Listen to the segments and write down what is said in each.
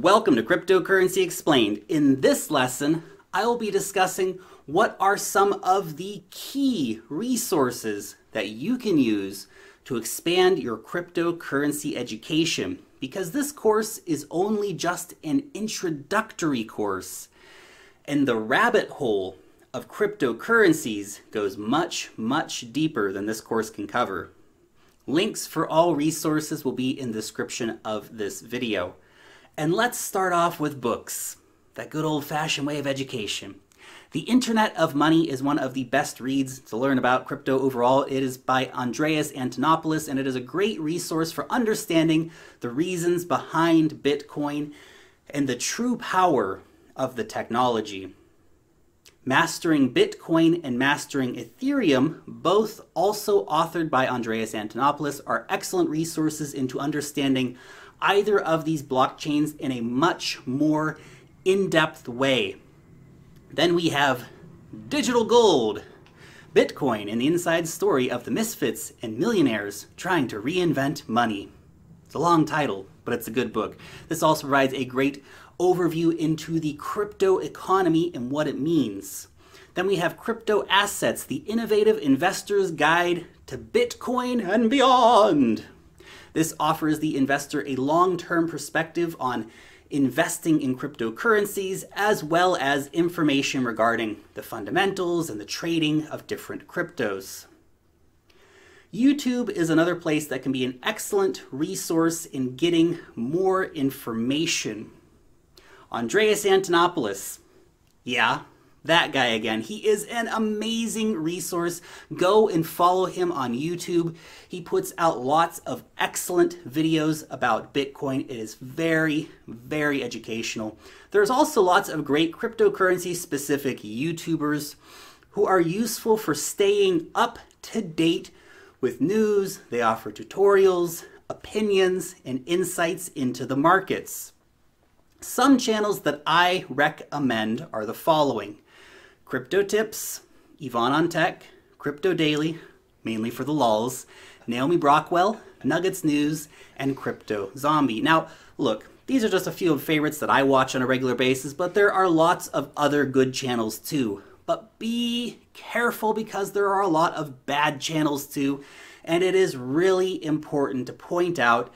Welcome to Cryptocurrency Explained. In this lesson, I will be discussing what are some of the key resources that you can use to expand your cryptocurrency education, because this course is only just an introductory course, and the rabbit hole of cryptocurrencies goes much, much deeper than this course can cover. Links for all resources will be in the description of this video. And let's start off with books, that good old-fashioned way of education. The Internet of Money is one of the best reads to learn about crypto overall. It is by Andreas Antonopoulos, and it is a great resource for understanding the reasons behind Bitcoin and the true power of the technology. Mastering Bitcoin and Mastering Ethereum, both also authored by Andreas Antonopoulos, are excellent resources into understanding either of these blockchains in a much more in-depth way. Then we have Digital Gold, Bitcoin and the inside story of the misfits and millionaires trying to reinvent money. It's a long title, but it's a good book. This also provides a great overview into the crypto economy and what it means. Then we have Crypto Assets, the Innovative Investor's Guide to Bitcoin and Beyond. This offers the investor a long-term perspective on investing in cryptocurrencies, as well as information regarding the fundamentals and the trading of different cryptos. YouTube is another place that can be an excellent resource in getting more information. Andreas Antonopoulos, yeah, that guy again. He is an amazing resource. Go and follow him on YouTube. He puts out lots of excellent videos about Bitcoin. It is very, very educational. There's also lots of great cryptocurrency specific YouTubers who are useful for staying up to date with news. They offer tutorials, opinions, and insights into the markets. Some channels that I recommend are the following: Crypto Tips, Yvonne on Tech, Crypto Daily, mainly for the lulz, Naomi Brockwell, Nuggets News, and Crypto Zombie. Now, look, these are just a few of favorites that I watch on a regular basis, but there are lots of other good channels too. But be careful, because there are a lot of bad channels too, and it is really important to point out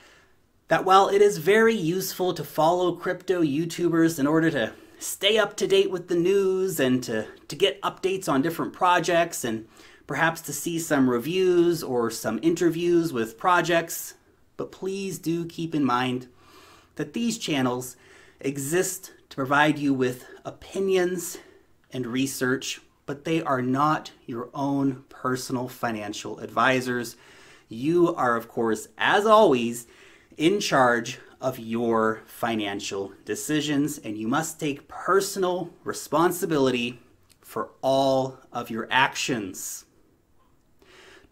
that while it is very useful to follow crypto YouTubers in order to stay up to date with the news and to get updates on different projects and perhaps to see some reviews or some interviews with projects, but please do keep in mind that these channels exist to provide you with opinions and research, but they are not your own personal financial advisors. You are, of course, as always, in charge of your financial decisions, and you must take personal responsibility for all of your actions.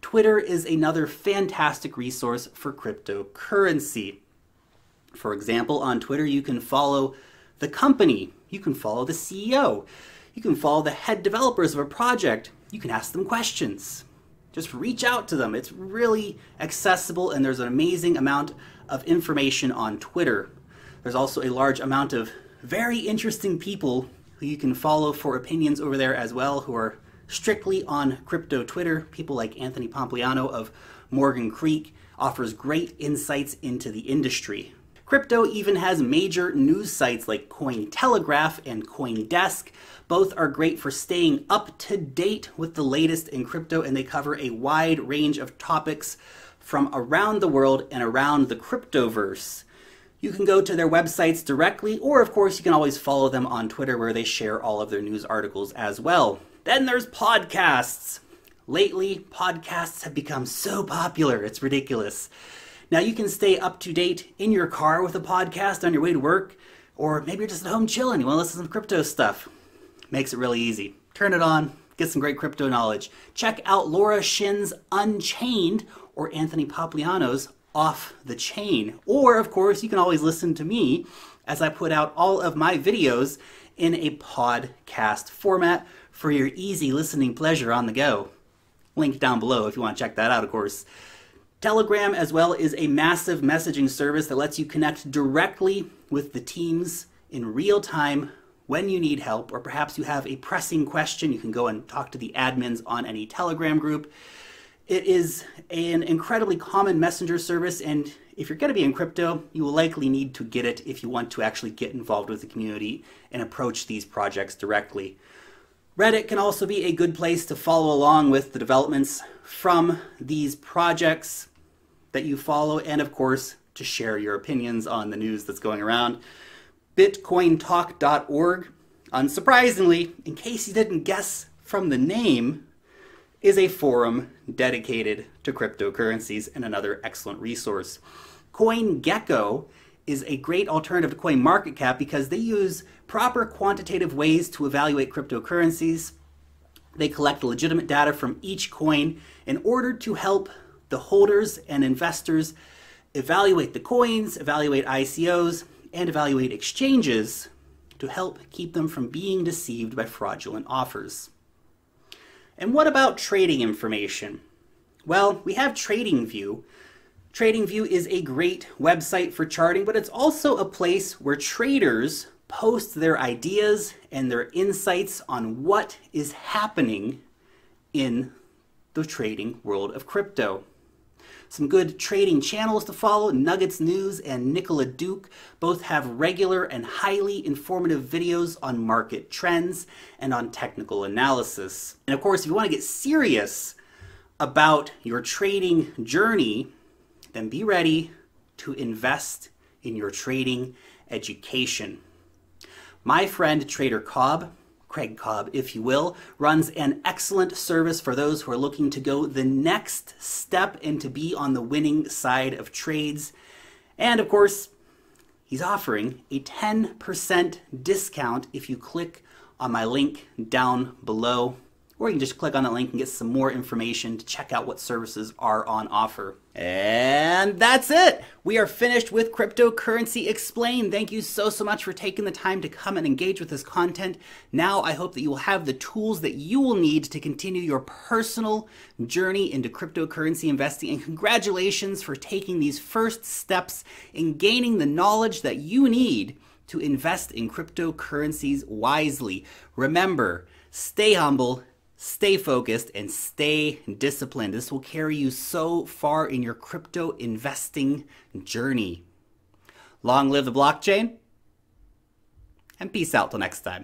Twitter is another fantastic resource for cryptocurrency. For example, on Twitter you can follow the company, you can follow the CEO, you can follow the head developers of a project, you can ask them questions. Just reach out to them. It's really accessible, and there's an amazing amount of information on Twitter. There's also a large amount of very interesting people who you can follow for opinions over there as well, who are strictly on crypto Twitter. People like Anthony Pompliano of Morgan Creek offers great insights into the industry. Crypto even has major news sites like Cointelegraph and CoinDesk. Both are great for staying up to date with the latest in crypto, and they cover a wide range of topics from around the world and around the cryptoverse. You can go to their websites directly, or of course you can always follow them on Twitter, where they share all of their news articles as well. Then there's podcasts. Lately, podcasts have become so popular, it's ridiculous. Now you can stay up to date in your car with a podcast on your way to work, or maybe you're just at home chilling, you want to listen to some crypto stuff. Makes it really easy. Turn it on, get some great crypto knowledge. Check out Laura Shin's Unchained or Anthony Pompliano's Off the Chain. Or, of course, you can always listen to me as I put out all of my videos in a podcast format for your easy listening pleasure on the go. Link down below if you want to check that out, of course. Telegram as well is a massive messaging service that lets you connect directly with the teams in real time when you need help, or perhaps you have a pressing question. You can go and talk to the admins on any Telegram group. It is an incredibly common messenger service, and if you're going to be in crypto, you will likely need to get it if you want to actually get involved with the community and approach these projects directly. Reddit can also be a good place to follow along with the developments from these projects that you follow, and of course, to share your opinions on the news that's going around. Bitcointalk.org, unsurprisingly, in case you didn't guess from the name, is a forum dedicated to cryptocurrencies and another excellent resource. CoinGecko is a great alternative to CoinMarketCap because they use proper quantitative ways to evaluate cryptocurrencies. They collect legitimate data from each coin in order to help the holders and investors evaluate the coins, evaluate ICOs, and evaluate exchanges to help keep them from being deceived by fraudulent offers. And what about trading information? Well, we have TradingView. TradingView is a great website for charting, but it's also a place where traders post their ideas and their insights on what is happening in the trading world of crypto. Some good trading channels to follow, Nuggets News and Nicola Duke, both have regular and highly informative videos on market trends and on technical analysis. And of course, if you want to get serious about your trading journey, then be ready to invest in your trading education. My friend Trader Cobb, Craig Cobb, if you will, runs an excellent service for those who are looking to go the next step and to be on the winning side of trades. And of course, he's offering a 10% discount if you click on my link down below, or you can just click on that link and get some more information to check out what services are on offer. And that's it. We are finished with Cryptocurrency Explained. Thank you so much for taking the time to come and engage with this content. Now I hope that you will have the tools that you will need to continue your personal journey into cryptocurrency investing. And congratulations for taking these first steps in gaining the knowledge that you need to invest in cryptocurrencies wisely. Remember, stay humble, stay focused, and stay disciplined. This will carry you so far in your crypto investing journey. Long live the blockchain, and peace out till next time.